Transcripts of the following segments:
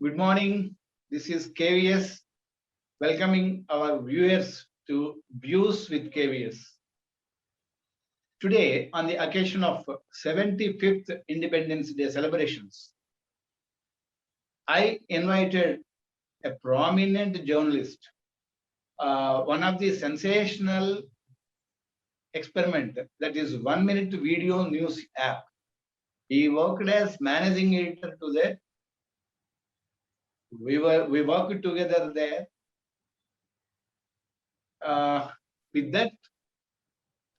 Good morning. This is KVS welcoming our viewers to Views with KVS. Today, on the occasion of 75th Independence Day celebrations, I invited a prominent journalist, one of the sensational experiment that is 1 minute video news app. He worked as managing editor to the. We worked together there. With that,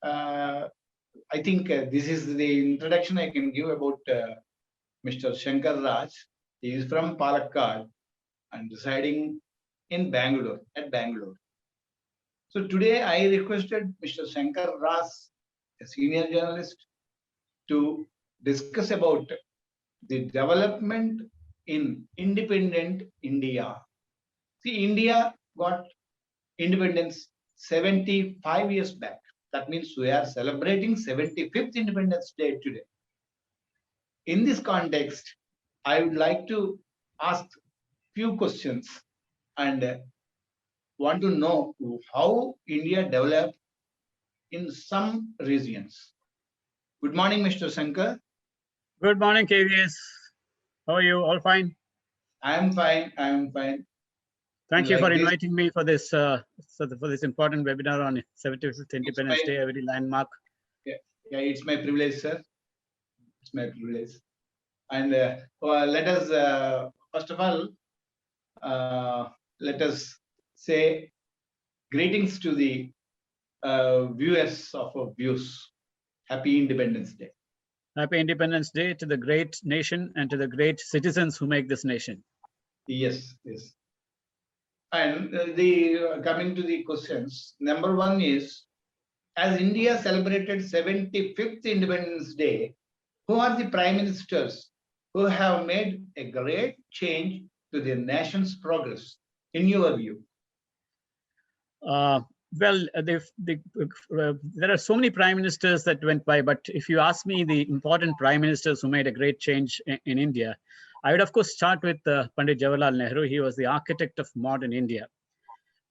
I think this is the introduction I can give about Mr. Shankar Raj. He is from Palakkad and residing in Bangalore, at Bangalore. So today I requested Mr. Shankar Raj, a senior journalist, to discuss about the development in independent India. See, India got independence 75 years back. That means we are celebrating 75th Independence Day today. In this context, I would like to ask few questions and want to know how India developed in some regions. Good morning, Mr. Shankar. Good morning, KVS. How are you? All fine? I am fine. I am fine. Thank you for inviting me for this important webinar on 75th Independence Day, a very landmark. Yeah, it's my privilege, sir. It's my privilege. And let us, first of all, let us say greetings to the viewers of Vyus. Happy Independence Day. Happy Independence Day to the great nation and to the great citizens who make this nation. Yes, yes. And coming to the questions, number one is, as India celebrated 75th Independence Day, who are the prime ministers who have made a great change to the nation's progress, in your view? Well, there are so many prime ministers that went by, but if you ask me the important prime ministers who made a great change in India, I would, of course, start with Pandit Jawaharlal Nehru. He was the architect of modern India.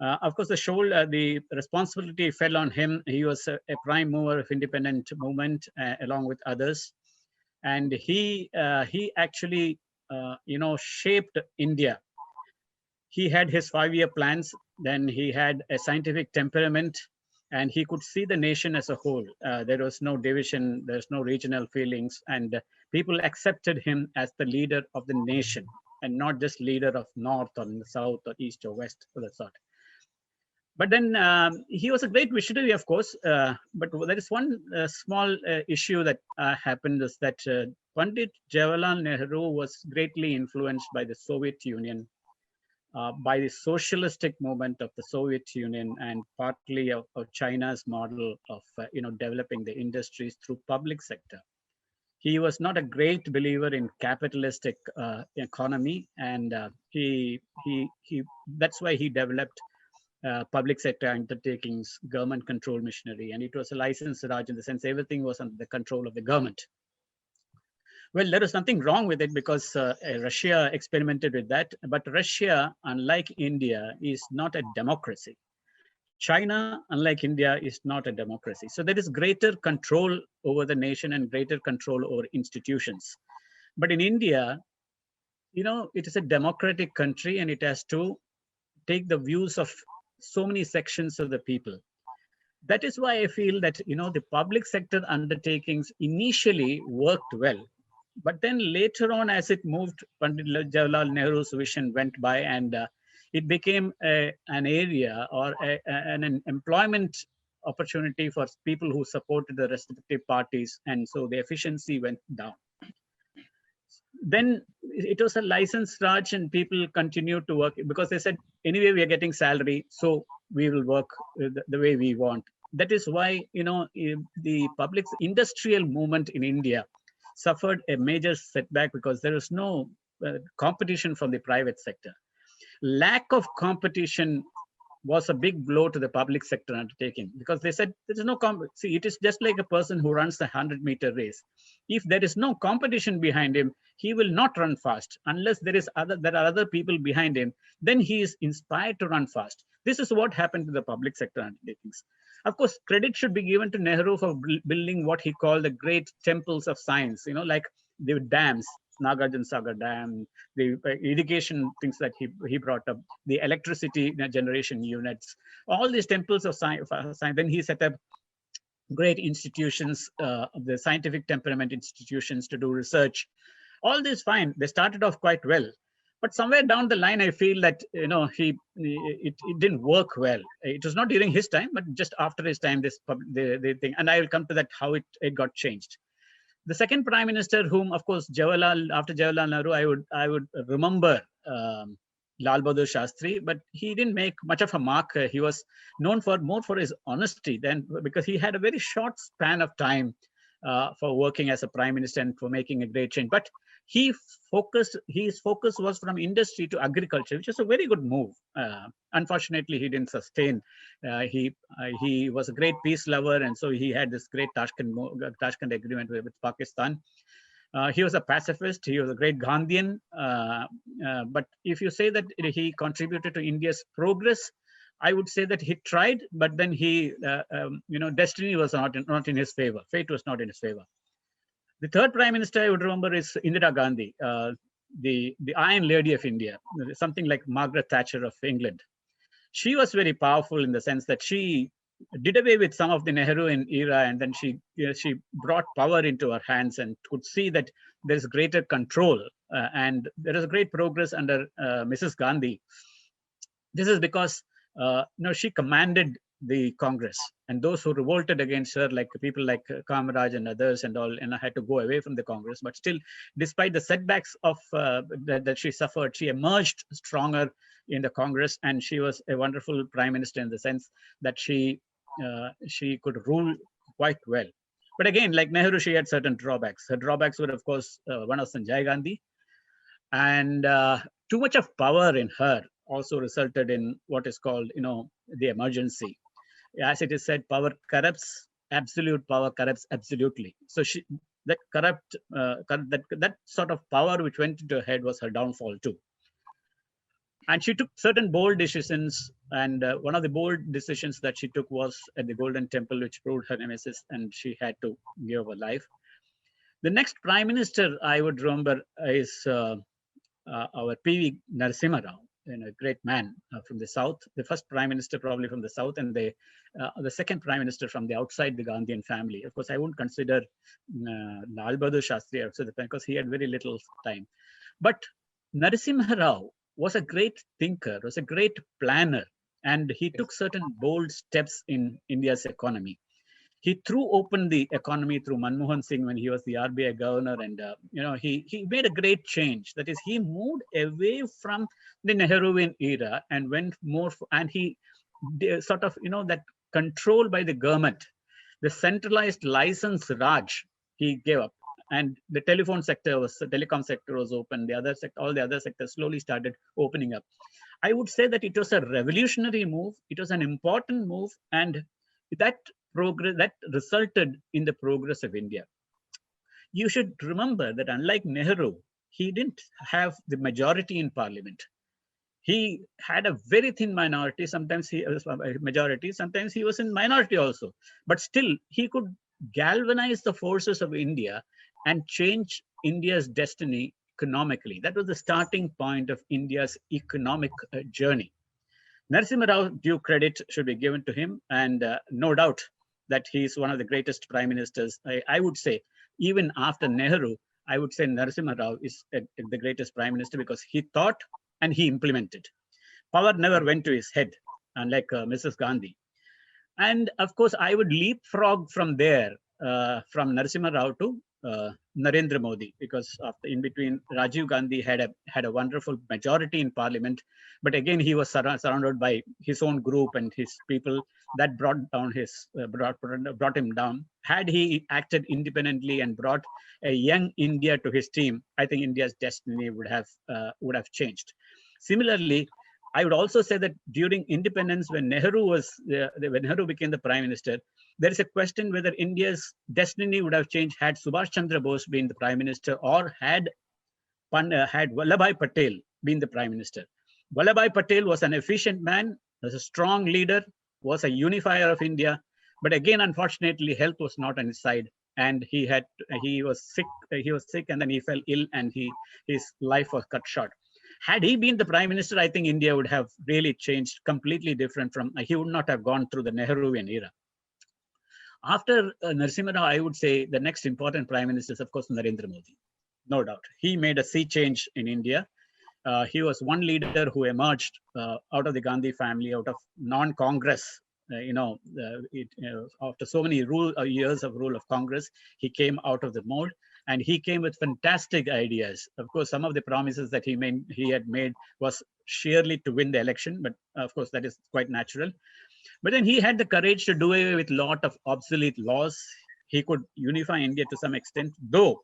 Of course, the responsibility fell on him. He was a prime mover of independent movement along with others. And he actually, shaped India. He had his 5-year plans. Then he had a scientific temperament, and he could see the nation as a whole. There was no division, there's no regional feelings, and people accepted him as the leader of the nation, and not just leader of North or South or East or West or that sort. But then he was a great visionary, of course. But there is one small issue that happened, is that Pandit Jawaharlal Nehru was greatly influenced by the Soviet Union, by the socialistic movement of the Soviet Union, and partly of China's model of developing the industries through public sector. He was not a great believer in capitalistic economy, and that's why he developed public sector undertakings, government control machinery, and it was a licensed Raj in the sense everything was under the control of the government. Well, there is nothing wrong with it, because Russia experimented with that. But Russia, unlike India, is not a democracy. China, unlike India, is not a democracy. So there is greater control over the nation and greater control over institutions. But in India, it is a democratic country, and it has to take the views of so many sections of the people. That is why I feel that, the public sector undertakings initially worked well. But then later on, as it moved, Pandit Jawaharlal Nehru's vision went by, and it became an area or an employment opportunity for people who supported the respective parties. And so the efficiency went down. Then it was a licensed Raj, and people continued to work because they said, anyway, we are getting salary, so we will work the way we want. That is why, the public industrial movement in India suffered a major setback, because there is no competition from the private sector. Lack of competition was a big blow to the public sector undertaking, because they said there is no see, it is just like a person who runs the 100-meter race. If there is no competition behind him, he will not run fast unless there are other people behind him. Then he is inspired to run fast. This is what happened to the public sector undertakings. Of course, credit should be given to Nehru for building what he called the great temples of science, like the dams, Nagarjuna Sagar Dam, the irrigation things that he brought up, the electricity generation units, all these temples of science. Then he set up great institutions, the scientific temperament institutions to do research. All this fine. They started off quite well. But somewhere down the line, I feel that it didn't work well. It was not during his time, but just after his time, the thing. And I will come to that how it got changed. The second prime minister, whom of course after Jawaharlal Nehru, I would remember Lal Bahadur Shastri, but he didn't make much of a mark. He was known more for his honesty because he had a very short span of time for working as a prime minister and for making a great change. But his focus was from industry to agriculture, which is a very good move. Unfortunately, he didn't sustain. He was a great peace lover, and so he had this great Tashkent agreement with Pakistan. He was a pacifist. He was a great Gandhian. But if you say that he contributed to India's progress, I would say that he tried, but then destiny was not in his favor. Fate was not in his favor. The third prime minister I would remember is Indira Gandhi, the Iron Lady of India, something like Margaret Thatcher of England. She was very powerful in the sense that she did away with some of the Nehruvian era, and then she brought power into her hands and could see that there is greater control, and there is a great progress under Mrs. Gandhi. This is because she commanded the Congress, and those who revolted against her, like people like Kamaraj and others and all, and had to go away from the Congress. But still, despite the setbacks of that she suffered, she emerged stronger in the Congress, and she was a wonderful prime minister in the sense that she could rule quite well. But again, like Nehru, she had certain drawbacks. Her drawbacks were, of course, one of Sanjay Gandhi, and too much of power in her also resulted in what is called, the emergency. As it is said, power corrupts. Absolute power corrupts absolutely. So that sort of power which went into her head was her downfall too. And she took certain bold decisions, and one of the bold decisions that she took was at the Golden Temple, which proved her nemesis, and she had to give her life. The next prime minister I would remember is our P.V. Narasimha Rao, a great man from the south. The first prime minister probably from the south, and the second prime minister from the outside the Gandhian family. Of course, I won't consider Lal Bahadur Shastri outside because he had very little time. But Narasimha Rao was a great thinker, was a great planner, and he took certain bold steps in India's economy. He threw open the economy through Manmohan Singh when he was the RBI governor, and he made a great change. That is, he moved away from the Nehruvian era and went more, and he sort of that control by the government, the centralized license Raj, he gave up, and the telecom sector was open. All the other sectors slowly started opening up. I would say that it was a revolutionary move. It was an important move, and that resulted in the progress of India. You should remember that unlike Nehru, he didn't have the majority in parliament. He had a very thin minority. Sometimes he was a majority, sometimes he was in minority also. But still, he could galvanize the forces of India and change India's destiny economically. That was the starting point of India's economic journey. Narasimha Rao, due credit should be given to him, and no doubt that he is one of the greatest prime ministers. I would say, even after Nehru, I would say Narasimha Rao is the greatest prime minister because he thought and he implemented. Power never went to his head, unlike Mrs. Gandhi. And of course, I would leapfrog from there, from Narasimha Rao to Narendra Modi, because in between Rajiv Gandhi had a wonderful majority in parliament, but again he was surrounded by his own group and his people that brought him down. Had he acted independently and brought a young India to his team, I think India's destiny would have changed. Similarly, I would also say that during independence, when when Nehru became the prime minister, there is a question whether India's destiny would have changed had Subhash Chandra Bose been the prime minister, or had Vallabhbhai Patel been the prime minister. Vallabhbhai Patel was an efficient man, was a strong leader, was a unifier of India. But again, unfortunately, health was not on his side, and he was sick. He was sick, and then he fell ill, and his life was cut short. Had he been the prime minister, I think India would have really changed, completely different from. He would not have gone through the Nehruvian era. After Narasimha Rao, I would say the next important prime minister is, of course, Narendra Modi. No doubt. He made a sea change in India. He was one leader who emerged out of the Gandhi family, out of non-Congress. After so many years of rule of Congress, he came out of the mold, and he came with fantastic ideas. Of course, some of the promises that he had made was sheerly to win the election, but of course that is quite natural. But then he had the courage to do away with a lot of obsolete laws. He could unify India to some extent, though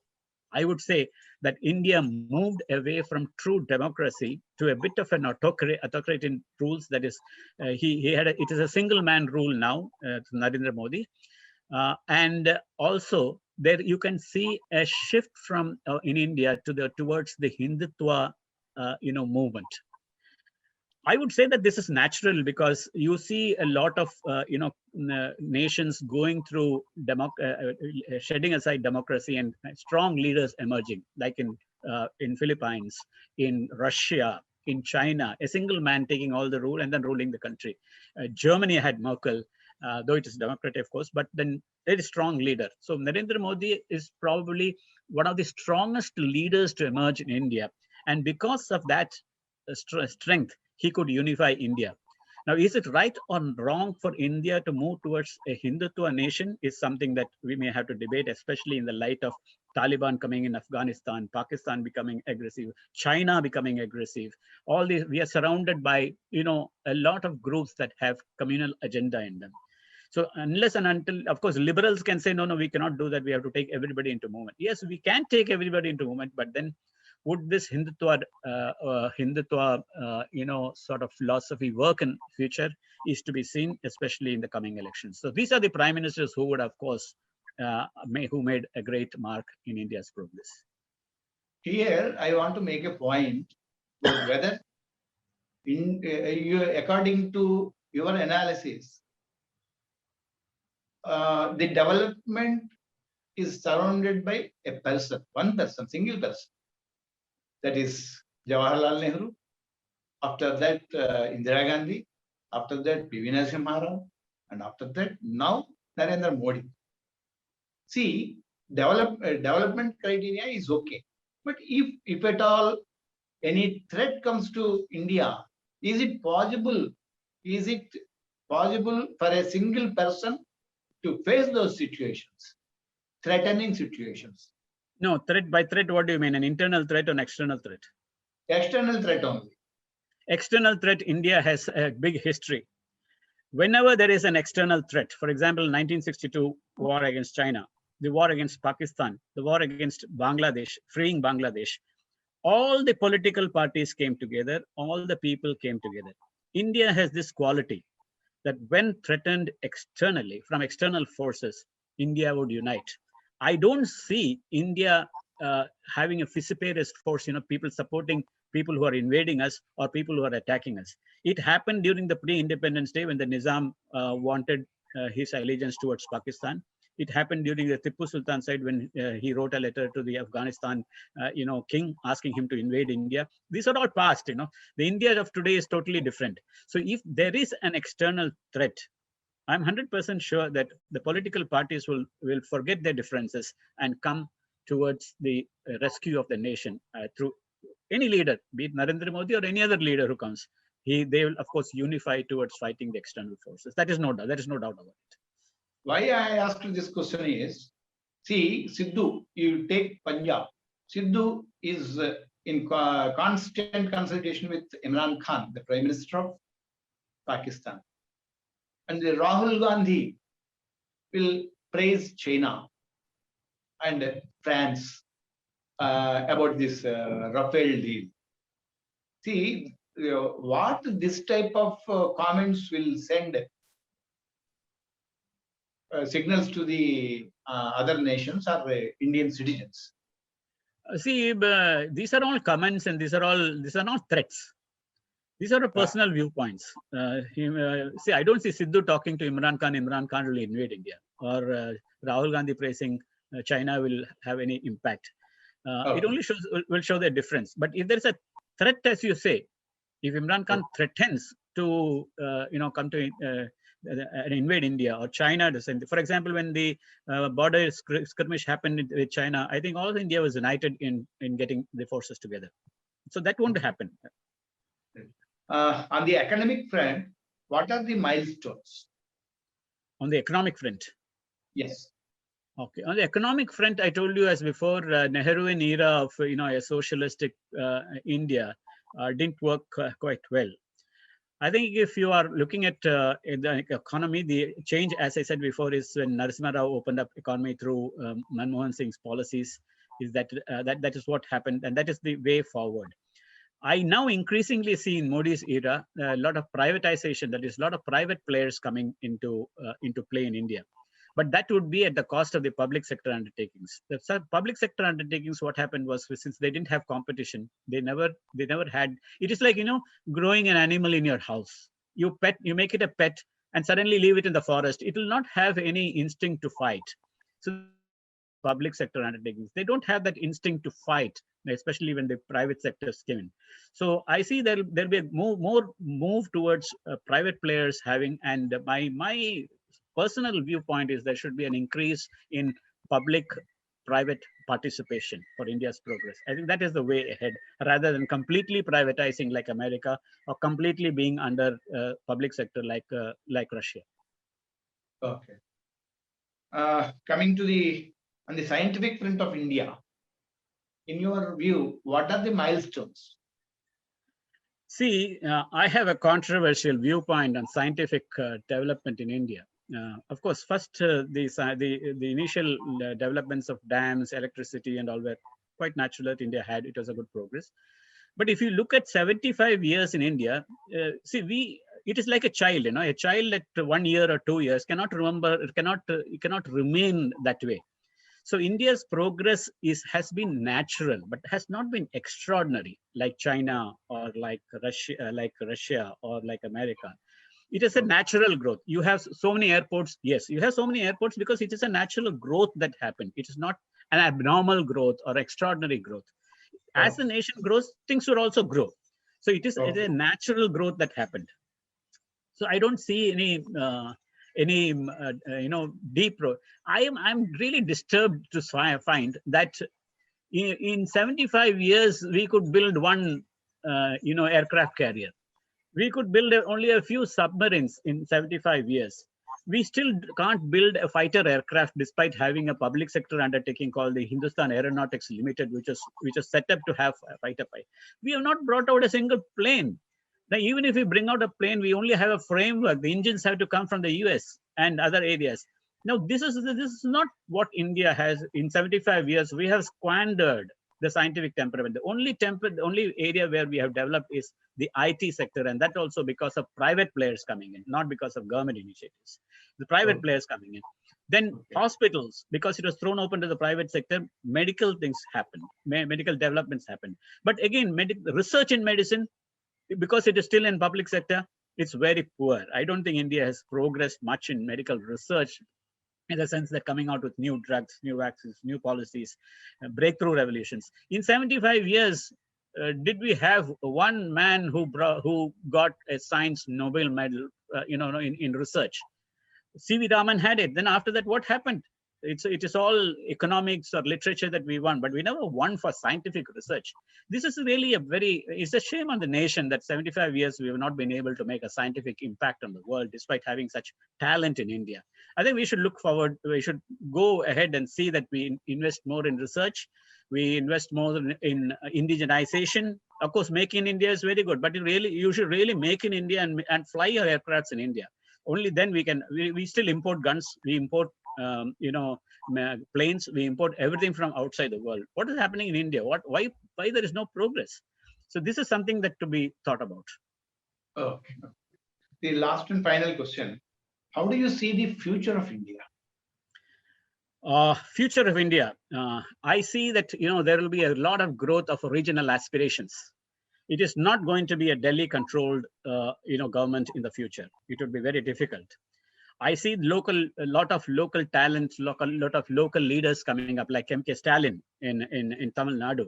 I would say that India moved away from true democracy to a bit of an autocratic rules. That is, it is a single man rule now, Narendra Modi. And also there you can see a shift from in India towards the Hindutva, movement. I would say that this is natural because you see a lot of nations going through shedding aside democracy and strong leaders emerging, like in Philippines, in Russia, in China, a single man taking all the rule and then ruling the country. Germany had Merkel, though it is democratic, of course, but then very strong leader. So Narendra Modi is probably one of the strongest leaders to emerge in India, and because of that strength, he could unify India. Now, is it right or wrong for India to move towards a Hindutva nation is something that we may have to debate, especially in the light of Taliban coming in Afghanistan, Pakistan becoming aggressive, China becoming aggressive. All these, we are surrounded by, a lot of groups that have communal agenda in them. So unless and until, of course, liberals can say, no, we cannot do that. We have to take everybody into movement. Yes, we can take everybody into movement, but then would this Hindutva, sort of philosophy work in future is to be seen, especially in the coming elections. So these are the prime ministers who would, of course, who made a great mark in India's progress. Here, I want to make a point about whether, according to your analysis, the development is surrounded by a person, one person, single person. That is Jawaharlal Nehru. After that, Indira Gandhi. After that, P.V. Narasimha Rao. And after that, now Narendra Modi. See, development criteria is okay. But if at all any threat comes to India, is it possible? Is it possible for a single person to face those situations, threatening situations? No, threat by threat, what do you mean? An internal threat or an external threat? External threat only. External threat, India has a big history. Whenever there is an external threat, for example, 1962 war against China, the war against Pakistan, the war against Bangladesh, freeing Bangladesh, all the political parties came together, all the people came together. India has this quality that when threatened externally from external forces, India would unite. I don't see India having a vociferous force, people supporting people who are invading us or people who are attacking us. It happened during the pre-independence day when the Nizam wanted his allegiance towards Pakistan. It happened during the Tipu Sultan side when he wrote a letter to the Afghanistan, king asking him to invade India. These are all past, The India of today is totally different. So if there is an external threat, I'm 100% sure that the political parties will forget their differences and come towards the rescue of the nation through any leader, be it Narendra Modi or any other leader who comes. They will, of course, unify towards fighting the external forces. That is no doubt. There is no doubt about it. Why I asked this question is, see, Sidhu, you take Punjab. Sidhu is in constant consultation with Imran Khan, the Prime Minister of Pakistan. And Rahul Gandhi will praise China and France about this Rafale deal. See, what this type of comments will send signals to the other nations or Indian citizens? See, these are all comments, and these are not threats. These are personal viewpoints. See, I don't see Sidhu talking to Imran Khan will invade India, or Rahul Gandhi praising China will have any impact. It only will show the difference. But if there's a threat, as you say, if Imran Khan threatens to come to invade India, or China does, for example, when the border skirmish happened with China, I think all India was united in getting the forces together. So that won't happen. On the academic front, what are the milestones? On the economic front? Yes. Okay. On the economic front, I told you as before, Nehruvian era of a socialistic India didn't work quite well. I think if you are looking at the economy, the change, as I said before, is when Narasimha Rao opened up economy through Manmohan Singh's policies. Is that is what happened, and that is the way forward. I now increasingly see in Modi's era a lot of privatization. That is, a lot of private players coming into play in India. But that would be at the cost of the public sector undertakings. The public sector undertakings, what happened was, since they didn't have competition, they never had. It is like growing an animal in your house. You make it a pet, and suddenly leave it in the forest. It will not have any instinct to fight. So public sector undertakings, they don't have that instinct to fight, especially when the private sectors came in. So I see there'll be a more move towards private players having, and my personal viewpoint is there should be an increase in public-private participation for India's progress. I think that is the way ahead, rather than completely privatizing like America, or completely being under public sector like Russia. Okay. Coming to on the scientific front of India, in your view, what are the milestones? See, I have a controversial viewpoint on scientific development in India. Of course, first, the initial developments of dams, electricity, and all were quite natural that India had. It was a good progress. But if you look at 75 years in India, it is like a child. A child at 1 year or 2 years cannot remember, cannot remain that way. So India's progress has been natural, but has not been extraordinary, like China or like Russia or like America. It is a natural growth. You have so many airports. Yes, you have so many airports because it is a natural growth that happened. It is not an abnormal growth or extraordinary growth. As the nation grows, things will also grow. So it is a natural growth that happened. So I don't see any deep. I'm really disturbed to find that in 75 years we could build one aircraft carrier. We could build only a few submarines in 75 years. We still can't build a fighter aircraft despite having a public sector undertaking called the Hindustan Aeronautics Limited, which is set up to have a fighter pilot. We have not brought out a single plane. Now, even if we bring out a plane, we only have a framework. The engines have to come from the US and other areas. Now, this is not what India has. In 75 years, we have squandered the scientific temperament. The only area where we have developed is the IT sector, and that also because of private players coming in, not because of government initiatives. The private players coming in. Then hospitals, because it was thrown open to the private sector, medical things happen, medical developments happen. But again, research in medicine, because it is still in public sector, it's very poor. I don't think India has progressed much in medical research, in the sense that coming out with new drugs, new vaccines, new policies, breakthrough revolutions. In 75 years, did we have one man who got a science Nobel medal, in research? C.V. Raman had it. Then after that, what happened? It is all economics or literature that we won, but we never won for scientific research. This is really it's a shame on the nation that 75 years we have not been able to make a scientific impact on the world, despite having such talent in India. I think we should look forward. We should go ahead and see that we invest more in research. We invest more in indigenization. Of course, Make in India is very good, but you should really make in India and fly your aircrafts in India. Only then we can. We still import guns. We import planes. We import everything from outside the world. What is happening in India? Why there is no progress? So this is something that to be thought about. Okay. The last and final question. How do you see the future of India? Future of India. I see that, there will be a lot of growth of regional aspirations. It is not going to be a Delhi controlled, government in the future. It would be very difficult. I see a lot of local talents, lot of local leaders coming up, like M.K. Stalin in Tamil Nadu,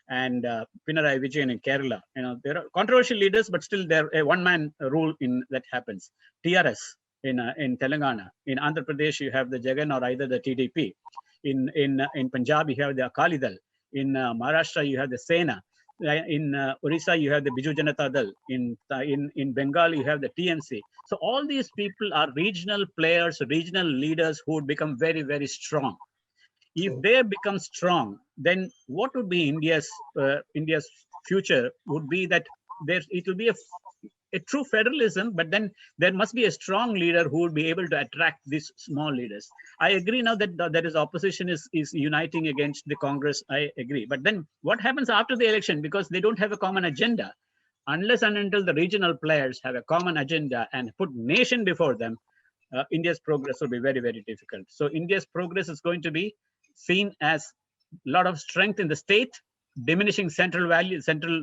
and Pinarayi Vijayan in Kerala. There are controversial leaders, but still there a one-man rule in that happens. TRS in Telangana, in Andhra Pradesh you have the Jagan or either the TDP. In Punjab you have the Akali Dal. In Maharashtra you have the Sena. In Orissa, you have the Biju Janata Dal. In Bengal, you have the TMC. So all these people are regional players, regional leaders who would become very, very strong. If they become strong, then what would be India's future would be that it will be a true federalism, but then there must be a strong leader who would be able to attract these small leaders. I agree now that there is opposition is uniting against the Congress. I agree. But then what happens after the election? Because they don't have a common agenda. Unless and until the regional players have a common agenda and put nation before them, India's progress will be very, very difficult. So India's progress is going to be seen as a lot of strength in the state, diminishing central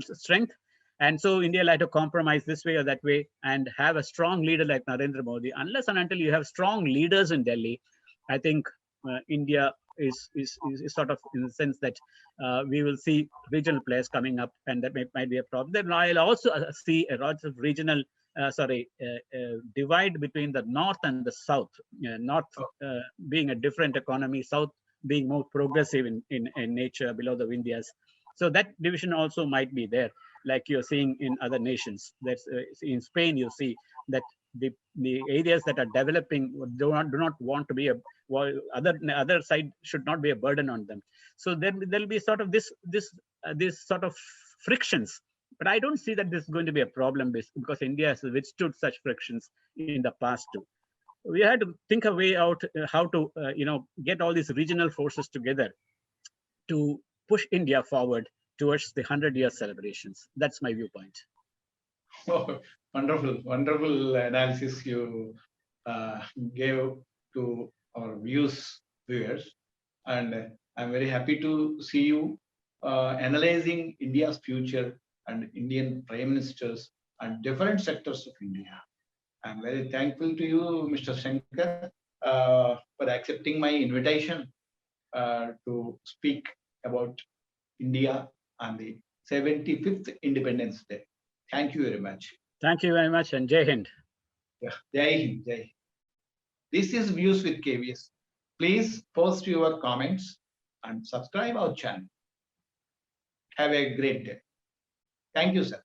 strength. And so India will have to compromise this way or that way and have a strong leader like Narendra Modi. Unless and until you have strong leaders in Delhi, I think India is sort of in the sense that we will see regional players coming up, and that might be a problem. Then I'll also see a lot of regional, divide between the north and the south. North being a different economy, south being more progressive in nature below the Vindhyas. So that division also might be there, like you're seeing in other nations. That's in Spain. You see that the areas that are developing do not want to be other side should not be a burden on them. So there'll be sort of this sort of frictions. But I don't see that this is going to be a problem because India has withstood such frictions in the past too. We had to think a way out how to get all these regional forces together to push India forward towards the 100-year celebrations. That's my viewpoint. Oh, wonderful analysis you gave to our viewers. And I'm very happy to see you analyzing India's future and Indian prime ministers and different sectors of India. I'm very thankful to you, Mr. Shankar, for accepting my invitation to speak about India on the 75th Independence Day. Thank you very much. Thank you very much, and Jai Hind. Yeah, Jai Hind, Jai Hind. This is Views with KVS. Please post your comments and subscribe our channel. Have a great day. Thank you, sir.